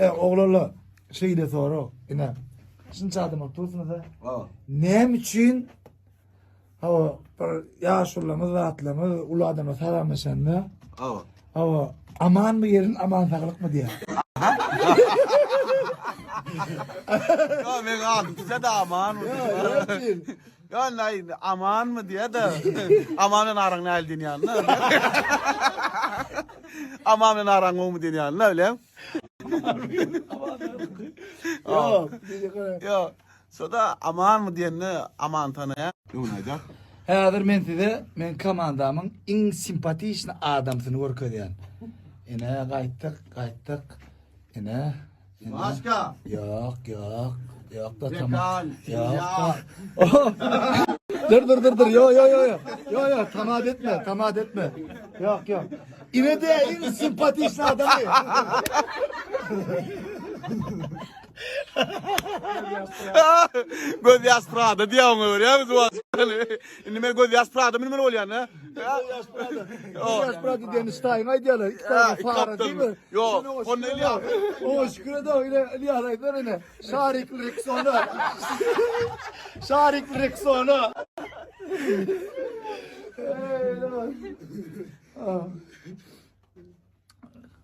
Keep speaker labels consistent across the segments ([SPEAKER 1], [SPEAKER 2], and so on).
[SPEAKER 1] Oğlulu şeyle soru. Yine. Şimdi çağdım otursunuz ha.
[SPEAKER 2] Ha.
[SPEAKER 1] Nem için hava yaşlılarımız, rahatlarımız, ulu adamı saramışan da
[SPEAKER 2] Ha.
[SPEAKER 1] hava aman mı yerin aman sağlık mı diye.
[SPEAKER 2] Ya ben aldım size de aman mı? Ya ne aman mı diye de amanın aran ne aldın yanına? Amanın aran o mu diye yanına öyle?
[SPEAKER 1] Yok.
[SPEAKER 2] Ya soda aman mı diye ne aman tanıya? Ne olacak?
[SPEAKER 1] Hazır men size men komandamın en simpatik adamsını görkediyen. Yine kayıttık. Yine.
[SPEAKER 2] Başka?
[SPEAKER 1] Yok. Yok da tamam.
[SPEAKER 2] Dekal,
[SPEAKER 1] Yok
[SPEAKER 2] ya.
[SPEAKER 1] da. Dur. Yo. Yo, tamad etme. Yok. Yine de en simpatik adamı.
[SPEAKER 2] Göz yaş Prada diye onu öyle mi? Şimdi ben göz yaş Prada benim öyle oluyor ne?
[SPEAKER 1] Yaş Prada diyen Stein haydiyalar. İki tane fare değil mi?
[SPEAKER 2] Yok, onu ne diyor?
[SPEAKER 1] O şükür de öyle Eliyalar ne? Şarikli Rexona.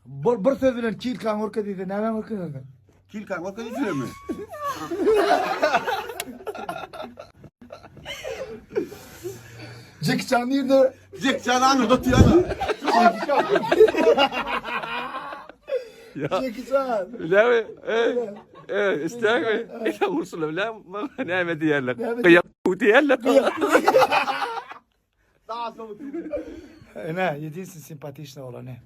[SPEAKER 1] Bir sözüyle kilkan orka dedi. Nereden orka dedi?
[SPEAKER 2] Kilkan bak ne mi?
[SPEAKER 1] Jackie Chan nerede?
[SPEAKER 2] Jack Chan'ı da tutuyor lan.
[SPEAKER 1] Jackie Chan.
[SPEAKER 3] Öyle mi? İster mi? İşte vursun öyle mi? Ne mi diyorlar?
[SPEAKER 1] Ne mi?
[SPEAKER 3] Kıyak diyorlar.
[SPEAKER 2] Daha soğuk.
[SPEAKER 1] Ne? Yedinsin simpatik olan ne?